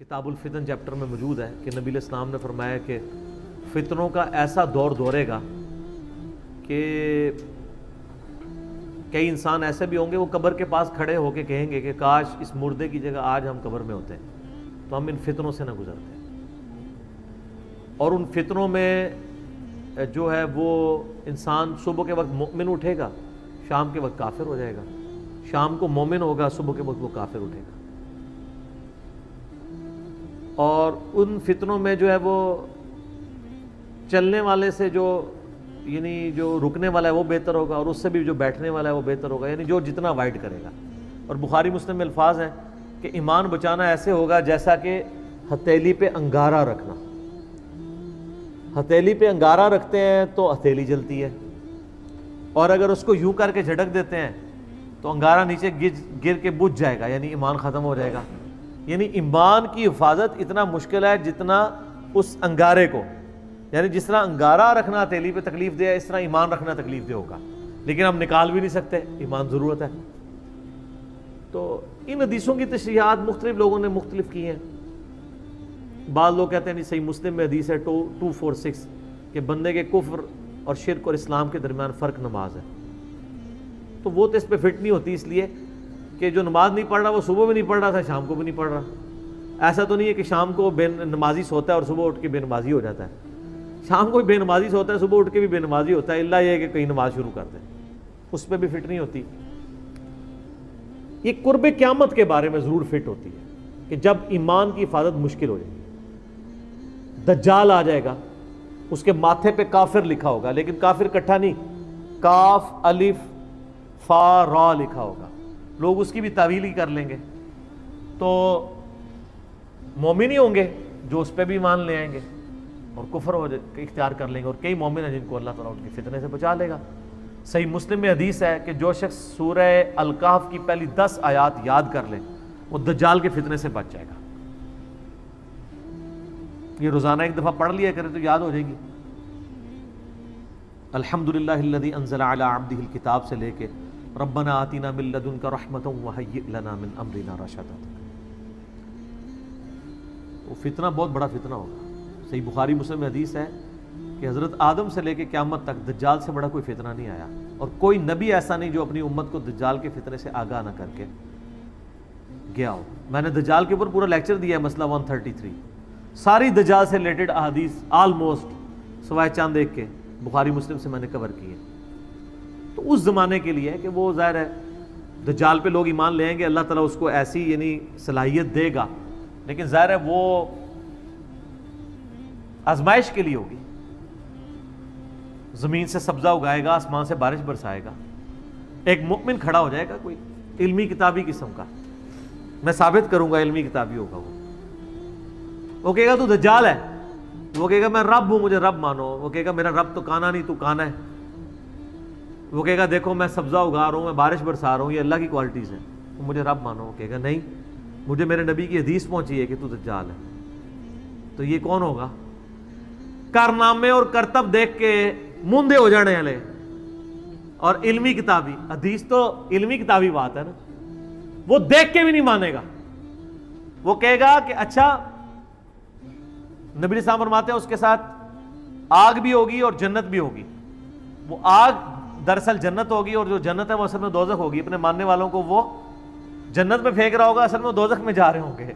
کتاب الفتن چیپٹر میں موجود ہے کہ نبی علیہ السلام نے فرمایا کہ فتنوں کا ایسا دور دورے گا کہ کئی انسان ایسے بھی ہوں گے وہ قبر کے پاس کھڑے ہو کے کہیں گے کہ کاش اس مردے کی جگہ آج ہم قبر میں ہوتے ہیں تو ہم ان فتنوں سے نہ گزرتے. اور ان فتنوں میں جو ہے وہ انسان صبح کے وقت مومن اٹھے گا، شام کے وقت کافر ہو جائے گا، شام کو مومن ہوگا، صبح کے وقت وہ کافر اٹھے گا. اور ان فتنوں میں جو ہے وہ چلنے والے سے جو یعنی جو رکنے والا ہے وہ بہتر ہوگا، اور اس سے بھی جو بیٹھنے والا ہے وہ بہتر ہوگا، یعنی جو جتنا وائٹ کرے گا. اور بخاری مسلم میں الفاظ ہیں کہ ایمان بچانا ایسے ہوگا جیسا کہ ہتھیلی پہ انگارہ رکھنا. ہتھیلی پہ انگارہ رکھتے ہیں تو ہتھیلی جلتی ہے، اور اگر اس کو یوں کر کے جھٹک دیتے ہیں تو انگارہ نیچے گر کے بجھ جائے گا، یعنی ایمان ختم ہو جائے گا. یعنی ایمان کی حفاظت اتنا مشکل ہے جتنا اس انگارے کو، یعنی جس طرح انگارہ رکھنا ہتھیلی پہ تکلیف دے اس طرح ایمان رکھنا تکلیف دہ ہوگا، لیکن ہم نکال بھی نہیں سکتے، ایمان ضرورت ہے. تو ان حدیثوں کی تشریحات مختلف لوگوں نے مختلف کی ہیں. بعض لوگ کہتے ہیں نہیں، صحیح مسلم میں حدیث ہے 246 کہ بندے کے کفر اور شرک اور اسلام کے درمیان فرق نماز ہے. تو وہ تو اس پہ فٹ نہیں ہوتی، اس لیے کہ جو نماز نہیں پڑھ رہا وہ صبح بھی نہیں پڑھ رہا تھا، شام کو بھی نہیں پڑھ رہا. ایسا تو نہیں ہے کہ شام کو بے نمازی سوتا ہے اور صبح اٹھ کے بے نمازی ہو جاتا ہے. شام کو بھی بے نمازی سوتا ہے، صبح اٹھ کے بھی بے نمازی ہوتا ہے، اللہ یہ ہے کہ کہیں نماز شروع کرتے ہیں، اس پہ بھی فٹ نہیں ہوتی. یہ قرب قیامت کے بارے میں ضرور فٹ ہوتی ہے کہ جب ایمان کی حفاظت مشکل ہو جائے گی. دجال آ جائے گا، اس کے ماتھے پہ کافر لکھا ہوگا، لیکن کافر کٹھا نہیں، کاف الف فا را لکھا ہوگا. لوگ اس کی بھی تعویل ہی کر لیں گے، تو مومن ہی ہوں گے جو اس پہ بھی ایمان لے آئیں گے اور کفر اختیار کر لیں گے. اور کئی مومن ہیں جن کو اللہ تعالیٰ ان کی فتنے سے بچا لے گا. صحیح مسلم میں حدیث ہے کہ جو شخص سورہ الکہف کی پہلی 10 آیات یاد کر لے وہ دجال کے فتنے سے بچ جائے گا. یہ روزانہ ایک دفعہ پڑھ لیا کرے تو یاد ہو جائے گی. الحمدللہ الذی انزل علی عبدہ الکتاب سے لے کے ربنا آتنا من لدنک رحمۃ وہیئ لنا من امرنا رشدا. وہ فتنہ بہت بڑا فتنہ ہوگا. صحیح بخاری مسلم میں حدیث ہے کہ حضرت آدم سے لے کے قیامت تک دجال سے بڑا کوئی فتنہ نہیں آیا، اور کوئی نبی ایسا نہیں جو اپنی امت کو دجال کے فتنے سے آگاہ نہ کر کے گیا ہو. میں نے دجال کے اوپر پورا لیکچر دیا ہے، مسئلہ 133، ساری دجال سے ریلیٹڈ احادیث آلموسٹ سوائے چاند ایک کے بخاری مسلم سے میں نے کور کی ہے. تو اس زمانے کے لیے کہ وہ ظاہر ہے دجال پہ لوگ ایمان لے آئیں گے، اللہ تعالیٰ اس کو ایسی یعنی صلاحیت دے گا، لیکن ظاہر ہے وہ آزمائش کے لیے ہوگی. زمین سے سبزہ اگائے گا، آسمان سے بارش برسائے گا. ایک مؤمن کھڑا ہو جائے گا کوئی علمی کتابی قسم کا، میں ثابت کروں گا علمی کتابی ہوگا، وہ کہے گا تو دجال ہے، وہ کہے گا میں رب ہوں مجھے رب مانو، وہ کہے گا میرا رب تو کانا نہیں تو کانا ہے، وہ کہے گا دیکھو میں سبزہ اگا رہا ہوں، میں بارش برسا رہا ہوں، یہ اللہ کی کوالٹیز ہیں، تو مجھے رب مانو. وہ کہے گا نہیں، مجھے میرے نبی کی حدیث پہنچی ہے کہ تو دجال ہے. تو یہ کون ہوگا؟ کارنامے اور کرتب دیکھ کے مندے ہو جانے والے اور علمی کتابی. حدیث تو علمی کتابی بات ہے نا، وہ دیکھ کے بھی نہیں مانے گا. وہ کہے گا کہ اچھا نبی صاحب فرماتے ہیں اس کے ساتھ آگ بھی ہوگی اور جنت بھی ہوگی. وہ آگ دراصل جنت ہوگی، اور جو جنت ہے وہ اصل میں دوزخ ہوگی. اپنے ماننے والوں کو وہ جنت میں پھینک رہا ہوگا، اصل میں دوزخ میں جا رہے ہوں گے،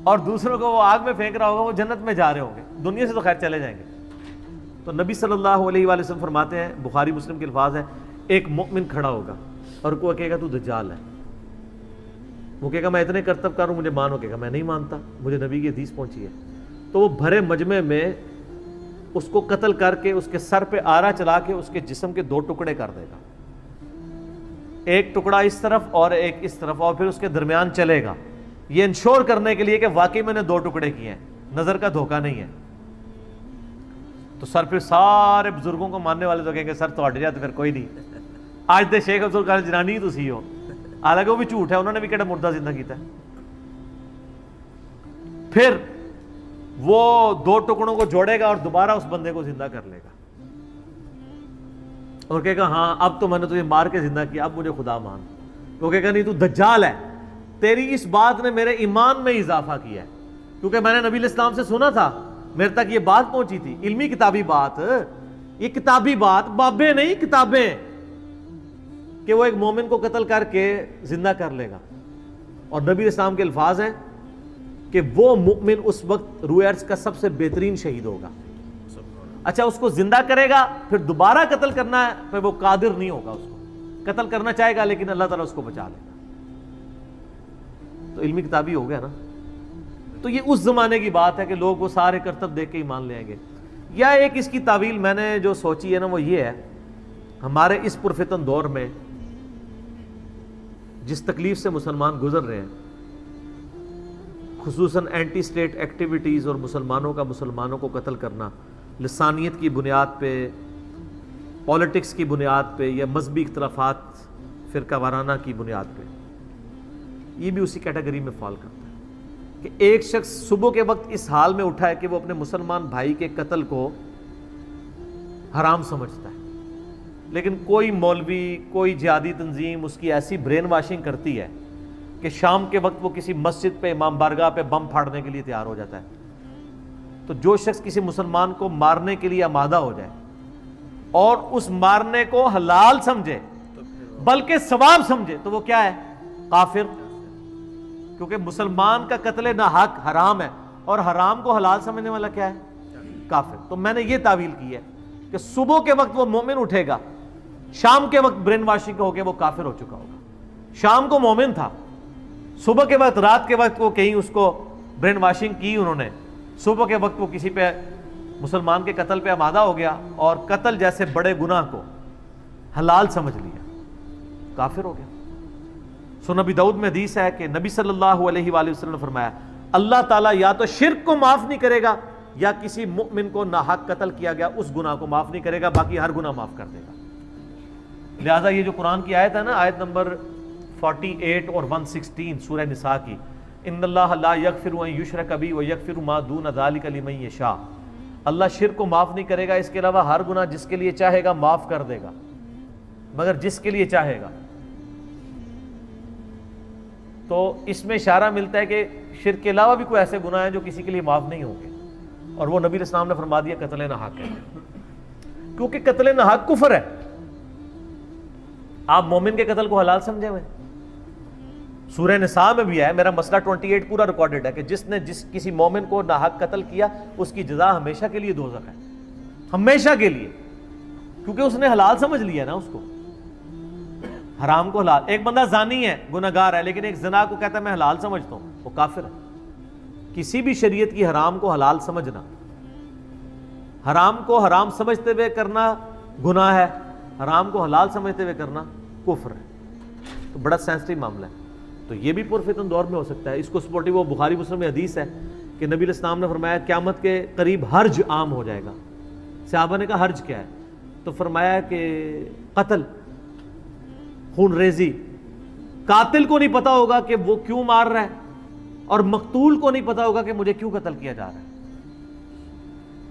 اور دوسروں کو وہ آگ میں پھینک رہا ہوگا، وہ جنت میں جا رہے ہوں گے. دنیا سے تو خیر چلے جائیں گے. تو نبی صلی اللہ علیہ وآلہ وسلم فرماتے ہیں، بخاری مسلم کے الفاظ ہیں، ایک مؤمن کھڑا ہوگا اور کوئی کہے گا تو دجال ہے. وہ کہے گا میں اتنے کرتب کر ہوں مجھے مانو، کہے گا میں نہیں مانتا، مجھے نبی کی حدیث پہنچی ہے. تو وہ بھرے مجمع میں اس کو قتل کر کے اس کے سر پہ آرا چلا کے اس کے جسم کے 2 ٹکڑے کر دے گا، ایک ٹکڑا اس طرف اور ایک اس طرف، اور پھر اس کے درمیان چلے گا، یہ انشور کرنے کے لیے کہ واقعی میں نے 2 ٹکڑے کیے ہیں، نظر کا دھوکہ نہیں ہے. تو سر پہ سارے بزرگوں کو ماننے والے تو کہیں گے سر تو ہٹ جائے تو پھر کوئی نہیں، آج تے شیخ افضل خان جنانی ہی تو سی ہو. حالانکہ وہ بھی جھوٹ ہے، انہوں نے بھی کہڑا مردہ زندہ کیتا ہے. پھر وہ 2 ٹکڑوں کو جوڑے گا اور دوبارہ اس بندے کو زندہ کر لے گا اور کہے گا ہاں اب تو میں نے تجھے مار کے زندہ کیا، اب مجھے خدا مان. وہ کہے گا نہیں تو دجال ہے، تیری اس بات نے میرے ایمان میں اضافہ کیا ہے، کیونکہ میں نے نبی علیہ السلام سے سنا تھا، میرے تک یہ بات پہنچی تھی، علمی کتابی بات، یہ کتابی بات، بابیں نہیں کتابیں، کہ وہ ایک مومن کو قتل کر کے زندہ کر لے گا. اور نبی علیہ السلام کے الفاظ ہیں کہ وہ مومن اس وقت روئے ارض کا سب سے بہترین شہید ہوگا. اچھا اس کو زندہ کرے گا، پھر دوبارہ قتل کرنا ہے، پھر وہ قادر نہیں ہوگا، اس کو قتل کرنا چاہے گا لیکن اللہ تعالیٰ اس کو بچا لے گا. تو علمی کتابی ہو گیا نا. تو یہ اس زمانے کی بات ہے کہ لوگ وہ سارے کرتب دیکھ کے ہی مان لیں گے. یا ایک اس کی تعویل میں نے جو سوچی ہے نا وہ یہ ہے، ہمارے اس پرفتن دور میں جس تکلیف سے مسلمان گزر رہے ہیں، خصوصاً اینٹی اسٹیٹ ایکٹیویٹیز اور مسلمانوں کا مسلمانوں کو قتل کرنا لسانیت کی بنیاد پہ، پولیٹکس کی بنیاد پہ، یا مذہبی اختلافات فرقہ وارانہ کی بنیاد پہ، یہ بھی اسی کیٹیگری میں فال کرتا ہے کہ ایک شخص صبح کے وقت اس حال میں اٹھا ہے کہ وہ اپنے مسلمان بھائی کے قتل کو حرام سمجھتا ہے، لیکن کوئی مولوی، کوئی جہادی تنظیم اس کی ایسی برین واشنگ کرتی ہے کہ شام کے وقت وہ کسی مسجد پہ، امام بارگاہ پہ بم پھاڑنے کے لیے تیار ہو جاتا ہے. تو جو شخص کسی مسلمان کو مارنے کے لیے آمادہ ہو جائے اور اس مارنے کو حلال سمجھے بلکہ ثواب سمجھے تو وہ کیا ہے؟ کافر. کیونکہ مسلمان کا قتل ناحق حرام ہے اور حرام کو حلال سمجھنے والا کیا ہے؟ کافر. تو میں نے یہ تعویل کی ہے کہ صبح کے وقت وہ مومن اٹھے گا، شام کے وقت برین واشنگ ہو کے وہ کافر ہو چکا ہوگا. شام کو مومن تھا، صبح کے وقت، رات کے وقت وہ کہیں اس کو برین واشنگ کی انہوں نے، صبح کے وقت وہ کسی پہ مسلمان کے قتل پہ آمادہ ہو گیا اور قتل جیسے بڑے گناہ کو حلال سمجھ لیا، کافر ہو گیا. سو نبی داؤد میں حدیث ہے کہ نبی صلی اللہ علیہ وآلہ وسلم نے فرمایا اللہ تعالیٰ یا تو شرک کو معاف نہیں کرے گا یا کسی مؤمن کو ناحق قتل کیا گیا اس گناہ کو معاف نہیں کرے گا، باقی ہر گناہ معاف کر دے گا. لہٰذا یہ جو قرآن کی آیت ہے نا، آیت نمبر 48 اور 116 سورہ نساء کی، ان اللہ لا یغفر ان یشرک بہ ویغفر ما دون ذلک لمن یشاء، اللہ شرک کو معاف نہیں کرے گا، اس کے علاوہ ہر گناہ جس کے لیے چاہے گا معاف کر دے گا، مگر جس کے لیے چاہے گا. تو اس میں اشارہ ملتا ہے کہ شرک کے علاوہ بھی کوئی ایسے گناہ ہیں جو کسی کے لیے معاف نہیں ہوں گے، اور وہ نبی علیہ السلام نے فرما دیا قتل ناحق ہے، کیونکہ قتل ناحق کفر ہے. آپ مومن کے قتل کو حلال سمجھے ہوئے، سورہ نساء میں بھی ہے، میرا مسئلہ 28 پورا ریکارڈڈ ہے کہ جس نے کسی مومن کو ناحق قتل کیا اس کی جزا ہمیشہ کے لیے دوزخ ہے، ہمیشہ کے لیے، کیونکہ اس نے حلال سمجھ لیا نا اس کو، حرام کو حلال. ایک بندہ زانی ہے، گناہگار ہے، لیکن ایک زنا کو کہتا ہے میں حلال سمجھتا ہوں، وہ کافر ہے. کسی بھی شریعت کی حرام کو حلال سمجھنا، حرام کو حرام سمجھتے ہوئے کرنا گناہ ہے، حرام کو حلال سمجھتے ہوئے کرنا کفر ہے. تو بڑا سینسٹیو معاملہ ہے. تو یہ بھی پرفتن دور میں ہو سکتا ہے. اس کو سپورٹیو وہ بخاری مسلم میں حدیث ہے کہ نبی علیہ السلام نے فرمایا قیامت کے قریب حرج عام ہو جائے گا. صحابہ نے کہا حرج کیا ہے؟ تو فرمایا کہ قتل، خون ریزی. قاتل کو نہیں پتا ہوگا کہ وہ کیوں مار رہا ہے اور مقتول کو نہیں پتا ہوگا کہ مجھے کیوں قتل کیا جا رہا ہے.